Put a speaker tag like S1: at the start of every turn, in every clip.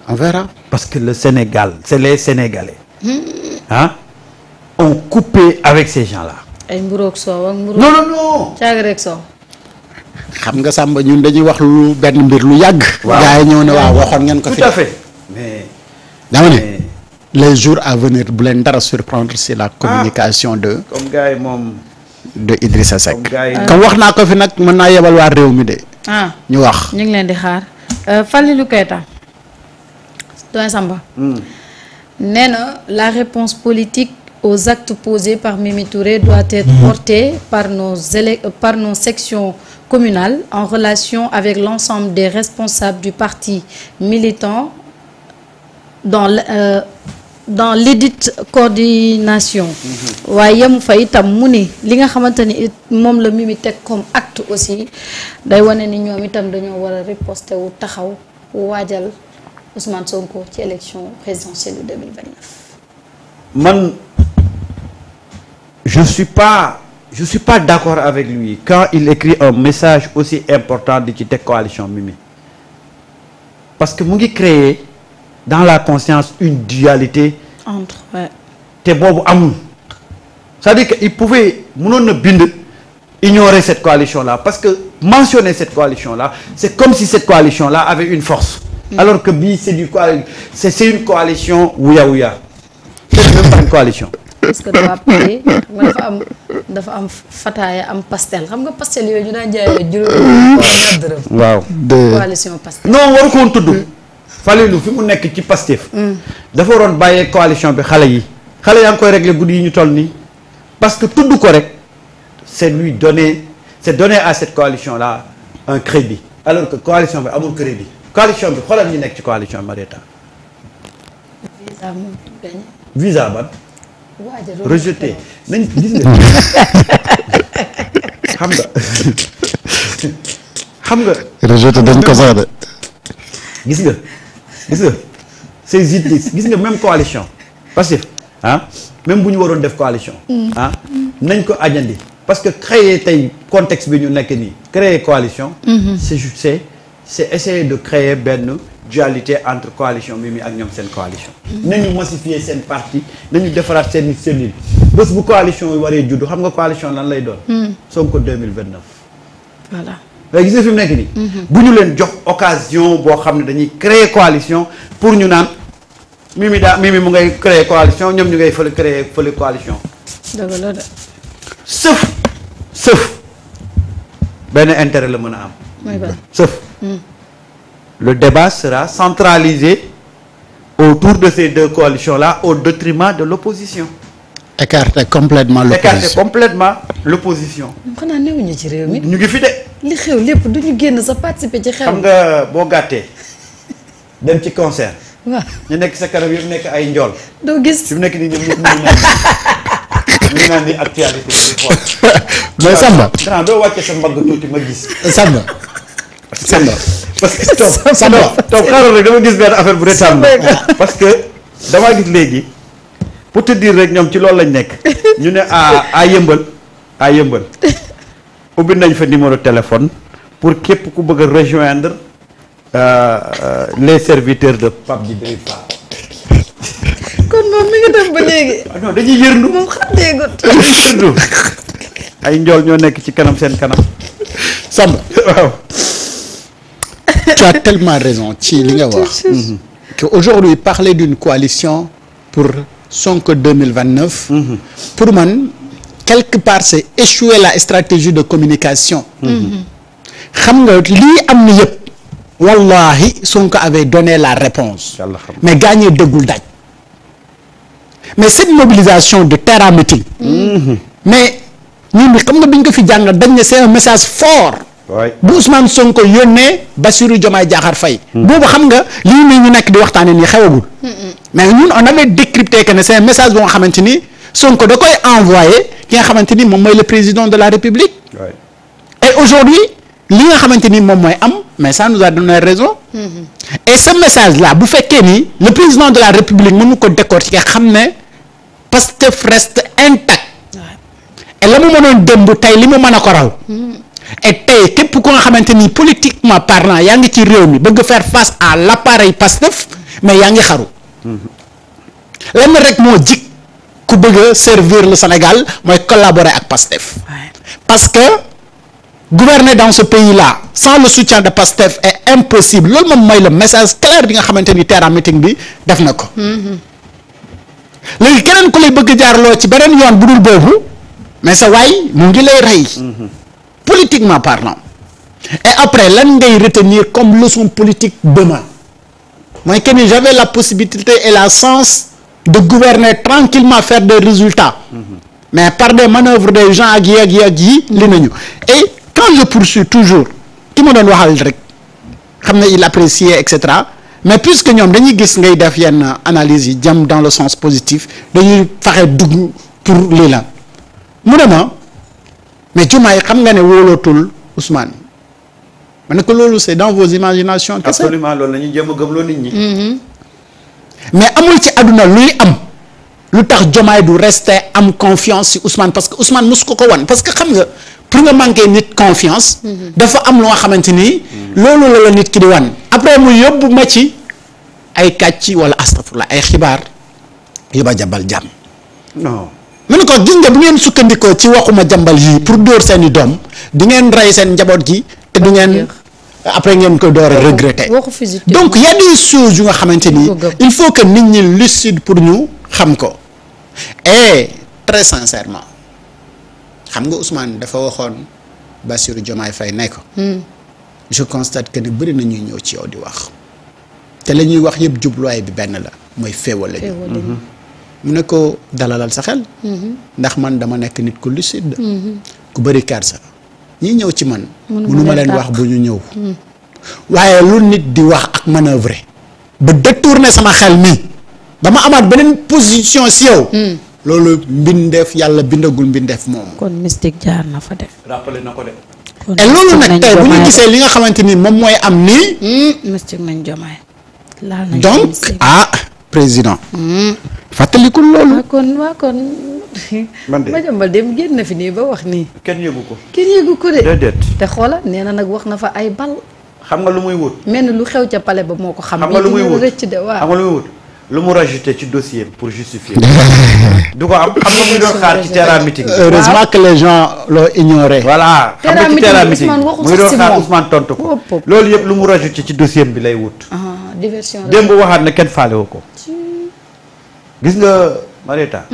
S1: On verra.
S2: Parce que le Sénégal, c'est les Sénégalais. Hein? Ont coupé avec ces gens-là.
S3: ay mburoog soow ak mburoog.
S2: Non, non, non.
S3: caag rek soow.
S1: xam nga Samba ñun dañuy wax lu benn mbir lu yàgg.
S2: waaw
S1: gars yi ñëw ne waaw waxoon ngeen ko fi.
S2: Tout à fait. Mais
S1: dama ne les jours à venir bu leen dara surprendre c'est la communication de
S2: comme gars yi moom.
S1: de Idrissa Seck.
S2: Comme gars yi
S1: comme wax naa ko fi nag mën naa yebal waa réew mi de.
S3: ah
S1: ñu wax.
S3: ñu ngi leen di xaar Fallilou Keita doyen Samba. nee na la réponse politique aux actes posés par Mimi Touré doit être portée par nos sections communales en relation avec l'ensemble des responsables du parti militant dans l'édite coordination. waaye yemu fa itam mu ni li nga xamante ni moom la Mimi teg comme acte aussi day wane ni ñoom itam dañoo war a riposter wu taxaw waajal Ousmane Sonko ci élection présidentielle de 2029.
S2: Man, je suis pas d'accord avec lui quand il écrit un message aussi important de ci teg coalition Mimi, parce que mu ngi créer dans la conscience une dualité
S3: entre
S2: te boobu amul. C'est-à-dire que il pouvait mënoon na bind ignorer cette coalition là, parce que mentionner cette coalition là c'est comme si cette coalition là avait une force, alors que bii c'est une coalition wuya c'est même pas une coalition.
S3: parce que dafa am fataaya am pastel xam nga pastel yooyu ñu daan jaayee juróomi ñaar dërëm.
S2: waaw
S3: coalition pastel.
S2: non waru ko woon tudd. Falilou fi mu nekk ci Pastef. dafa waroon bàyyee coalition bi xale yaa ngi koy régler guddi yi ñu toll nii, parce que tudd ko rek c'est donner à cette coalition là un crédit, alors que coalition bi amul crédit. coalition bi xoolal ñu nekk ci coalition Marieta. visa ban. rejeté nañ gis nga xam nga
S1: rejeté dañ ko sax de.
S2: gis nga ces idées gis nga même coalition parce que même bu ñu waroon def coalition nañ ko ajandi, parce que créer tey contexte bi ñu nekk nii créer coalition c'est essayer de créer benn dualité entre coalition Mimi ak ñoom seen coalition. nañu massifier seen parti, nañu defaraat seen cellule. bés bu coalition yi waree juddu xam nga coalition lan lay doon. Sonko 2029.
S3: voilà.
S2: léegi gis nga fi mu nekk nii. bu ñu leen jox occasion boo xam ne dañuy créer coalition pour ñu naan Mimi mu ngay créer coalition ñoom ñu ngay créer coalition.
S3: dëgg la de.
S2: sauf benn intérêt la mën a am.
S3: mooy ban
S2: sauf. Le débat sera centralisé autour de ces deux coalitions-là au détriment de l'opposition.
S1: Écarter complètement l'opposition.
S3: xanaa newuñu ci réew mi.
S2: ñu ngi fi de.
S3: li xew lépp du ñu génn sa participer ci xew.
S2: xam nga boo gàttee dem ci concert.
S3: waaw
S2: ñu nekk sa kanam yëpp nekk ay njool.
S3: doo gis
S2: fi mu nekk nii ñoom ñëpp ñu naan ni actualité bi xool.
S1: mais Samba.
S2: xanaa doo wàcce sa mbagg tuuti ma gis.
S1: Samba.
S2: parce que toog xaaral rek dama gis benn affaire bu retaan parce que damaa gis léegi pour te dire rek ñoom ci loolu lañ nekk ñu ne à yëmbal ubbi nañ fa numéro téléphone pour képp ku bëgg a rejoindre les serviteurs de Pape Djibril Fall.
S3: kon moom mi ngi dem ba léegi.
S2: non dañuy yërndu
S3: moom xàtteegut.
S2: ay njool ñoo nekk ci kanam seen kanam.
S1: Samba
S2: waaw.
S1: Tu as tellement raison ci li nga wax. que aujourd'hui parler d'une coalition pour Sonko 2029. pour man quelque part c'est échouer la stratégie de communication. xam nga lii am ni yëpp. wallahi Sonko avait donné la réponse mais gagné dëggul daaj. mais cette mobilisation de terre à meeting. mais ñun xam nga biñ ko fi jàngal dañ ne c'est un message fort. bu Ousmane Sonko yónnee Bassirou Diomaye Diakhar Faye. boobu xam nga lii nii ñu nekk di waxtaanee nii xewagul. mais ñun on avait décrypté que ne c'est un message boo nga xamante ni Sonko da koy envoyé ki nga xamante ni moom mooy le président de la République. et aujourd'hui li nga xamante ni moom mooy am mais ça nous a donné raison. et ce message là bu fekkee ni le président de la République mënu ko décortiquer xam ne Pastef reste intact. et la mu mënoon démb tey li mu mën a ko raw. et tey képp ku nga xamante ni politiquement parlant yaa ngi ci réew mi bëgg faire face à l'appareil Pastef mais yaa ngi xaru lenn rek moo jik ku bëgg a servir le Sénégal mooy collaborer ak Pastef parce que gouverner dans ce pays-là sans le soutien de Pastef est impossible loolu moom mooy le message clair bi nga xamante ni Terra Meeting bi def na ko léegi keneen ku lay bëgg jaarloo ci beneen yoon bu dul boobu mais sa waay mu ngi lay rey politiquement parlant et après lan ngay retenir comme leçon politique demain mooy que ni j'avais la possibilité et la chance de gouverner tranquillement faire des résultats mais par des manœuvres des gens ak yi li nañu et quand je poursuis toujours ki ma doon waxal rek xam ne il appréciait et cetera mais puisque ñoom dañuy gis ngay def yenn analyse yi jëm dans le sens positif dañuy fexe dugg pour lii la mu ne ma mais Diomaye xam nga ne wóolootul Ousmane ma ne ko loolu c'est dans vos imaginations. kese
S2: absolument loolu la ñuy jéem a gëmloo nit ñi.
S1: mais amul ci àdduna luy am lu tax Diomaye du rester am confiance ci Ousmane parce que Ousmane mosu ko wan parce que xam nga pour nga manquer nit confiance. dafa am lu nga xamante ni. loolu la nit ki di wan. après mu yóbbu ma ci ay kàcci wala astafurlah ay xibaar yu ba jabal jàmm.
S2: non.
S1: mu ne ko gis nga bu ngeen sukkandikoo ci waxuma jàmbal yii pour dóor seeni doom di ngeen rey seen njaboot gi te du ngeen après ngeen ko door a regretter. donc y a des choses yu nga xamante ni il faut que nit ñi lucide pour ñu xam ko et très sincèrement xam nga Ousmane dafa waxoon Bassirou Diomaye Faye ne ko je constate que ne bëri na ñuy ñëw ci yow di wax te la ñuy wax yëpp jubluwaay bi benn la mooy féewal lañu mu ne ko dalalal sa xel ndax man dama nekk nit ku lucide ku bëri kersa ñi ñëw ci man mënuma leen wax bu ñu ñëw waaye lu nit di wax ak manœuvrer ba détourner sama xel mi ba ma amaat beneen position si yow loolu mbindeef yàlla bindagul mbindeef moom
S3: kon mystique jaar na fa def
S2: rappelé na ko de
S1: et loolu nag tey bu ñu gisee li nga xamante ni moom mooy am nii
S3: mystique nañ Diomaye laal nañ
S1: donc président fàttalikul loolu
S3: waa kon
S2: man de
S3: ma jambal dem génn na fi nii ba wax nii
S2: kenn yëgu ko.
S3: kenn yëgu ko de
S2: déedéet.
S3: te xoola nee na nag wax na fa ay bal
S2: xam nga lu muy wut.
S3: mel ni lu xew ca palais ba moo ko xam
S2: xam nga lu muy wut
S3: rëcc de waaw
S2: xam nga lu muy wut lu mu rajouté ci dossier pour justifier. du ko am xam nga muy doon xaar ci Terra Meeting.
S1: heureusement que les gens l'ont ignoré.
S2: voilà xam nga ci Terra Meeting muy doon xaar
S3: moom
S2: Ousmane tontu ko. loolu yëpp lu mu rajouté ci dossier bi lay wut.
S3: diversion la
S2: démb waxaat na kenn faale woo ko. gis nga Marieta.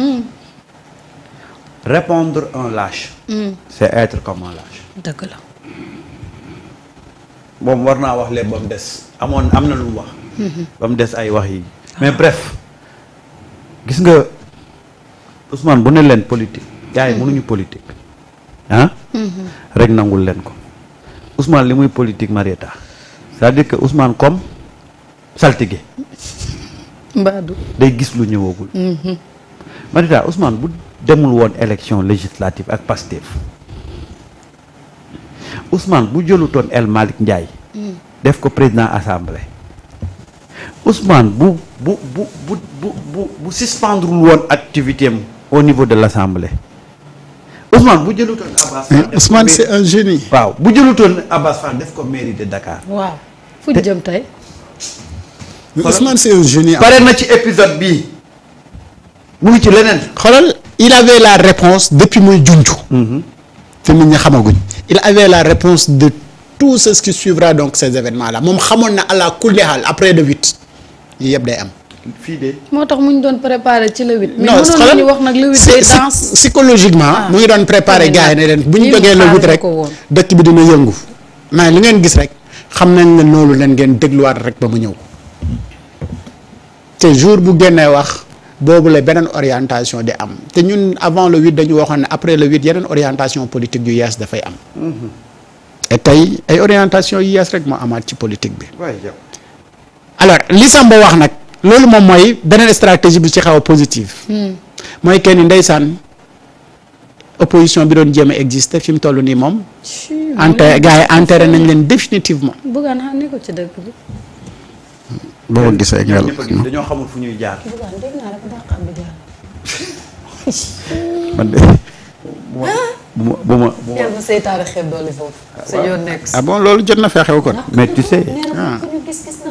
S2: répondre un lâche. c'est être comme un lâche.
S3: dëgg la.
S2: moom war naa wax lépp ba mu des am na lu mu wax. ba mu des ay wax yi. mais bref gis nga Ousmane bu ne leen politique gars yi mënuñu politique rek nangul leen ko Ousmane li muy politique Marieta c'est-à-dire que Ousmane comme saltige
S3: mbaadu
S2: day gis lu ñëwagul. Marieta Ousmane bu demul woon élection législative ak Pastef Ousmane bu jëlutoon El Malick Ndiaye def ko président assemblée Ousmane bu suspendre woon activité am au niveau de l'assemblée Ousmane bu jëlutoon Abbas Fall
S1: Ousmane c'est un génie.
S2: waaw bu jëlutoon Abbas Fall def ko mairie de Dakar.
S3: waaw fu ñu jëm tey.
S1: Ousmane c'est un génie.
S2: pare na ci épisode bii mu ngi ci leneen.
S1: xoolal il avait la réponse depuis muy junj. te nit ñi xamaguñ. il avait la réponse de tout ce qui suivra donc ces événements là moom xamoon na àla kulli haal après le 8 yii yëpp day am.
S2: fii de.
S3: moo tax mu ñu doon préparé ci le 8. mais
S1: non
S3: mënoon nañu wax nag le 8 day danse
S1: psychologiquement. mu ngi doon préparé gars yi ne leen bu ñu jógee le 8 rek dëkk bi dina yëngu. mais li ngeen gis rek xam nañ ne loolu leen ngeen dégluwaat rek ba mu ñëw te jour bu génnee wax boobu la beneen orientation di am te ñun avant le 8 dañu waxoon ne après le 8 yeneen orientation politique yu yees dafay am. et tey ay orientation yu yees rek moo amaat ci politique bi. alors li Samba wax nag loolu moom mooy beneen stratégie bi ci xaw a positive. mooy kenn ndeysaan opposition bi doon jéem a exister fi mu toll nii moom. gars yi enterré nañ leen définitivement.
S3: Bougane xam ne ko ci dëkk bi.
S1: boo ko gisee nga
S2: dañoo xamul fu ñuy jaar.
S3: Bougane dégg naa dafa dàq am
S1: man de
S2: bu ma
S3: yàlla seytaane xeeb doole foofu. sa yoon nekk
S1: ah bon loolu jot na fee xew kon.
S2: mais tu sais.
S3: nee na ko ñu gis-gis na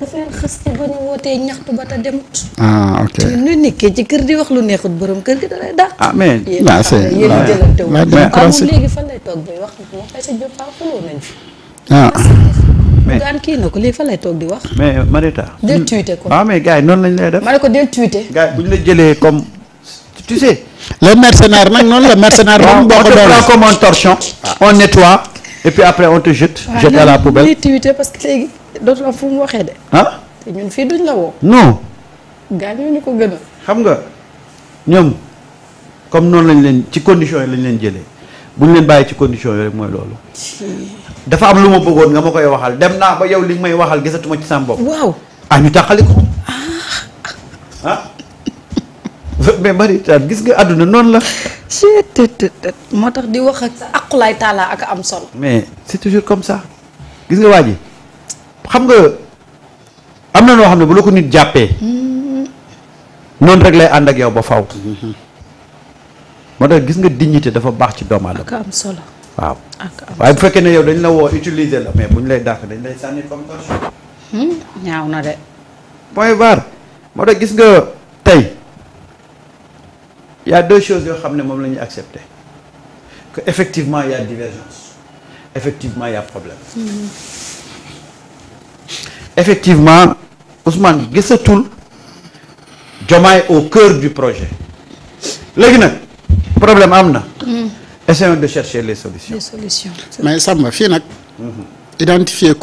S3: dafa leen xëste ba ñu wootee ñaxtu ba ta demut.
S1: ah ok.
S3: ñu nekkee ci kër di wax lu neexut borom kër gi da lay dàq.
S2: ah mais.
S1: là c'est
S3: yéen a jëlante wu.
S1: la démocratie
S3: léegi fan lay toog bay wax moo fay sa jot faa xuloo nañ fi.
S1: ah.
S2: mais
S3: gaan kii na ko léegi fan lay toog di wax.
S2: mais Marita.
S3: del tuité ko.
S2: waaw mais gars yi noonu lañ lay def.
S3: ma ne ko del tuité.
S2: gars yi bu ñu la jëlee comme tu sais.
S1: les mercenaires nag noonu la mercenaire moom boo
S2: on
S1: ko
S2: te
S1: doon
S2: prend comme un torchon. on nettoie et puis après on te jette. jette à la poubelle.
S3: del tuité parce que léegi dootul am fu mu waxee de.
S2: ah
S3: te ñun fii duñ la woo.
S2: non.
S3: gaan ñoo ñu ko gën a.
S2: xam nga ñoom comme noonu lañ leen ci conditions yi lañ leen jëlee bu ñu leen bàyyi ci conditions yi rek mooy loolu. dafa am lu ma bëggoon nga ma koy waxal dem naa ba yow li nga may waxal gisatuma ci sama bopp.
S3: waaw.
S2: ah ñu tàqali ko. ah. mais Marita gis nga àdduna noonu la.
S3: moo tax di wax ak sa aqulaay taalaa ak am solo.
S2: mais c'est toujours comme ça gis nga waa ji xam nga am na noo xam ne bu la ko nit jàppee. noonu rek lay ànd ak yow ba faw moo tax gis nga dignité dafa baax ci doomu aadama.
S3: ak am solo.
S2: waaw
S3: ak am
S2: waaye bu fekkee ne yow dañ la woo utiliser la mais bu ñu lay dàq dañ lay sànni comme torchon.
S3: ñaaw na de.
S2: point barre moo tax gis nga tey y a deux choses yoo xam ne moom la ñuy accepter que effectivement y a divergence effectivement y a problème. effectivement Ousmane gisatul Diomaye au cœur du projet léegi nag problème am na. essayons de chercher les solutions.
S3: des solutions.
S1: mais Samba fii nag. identifier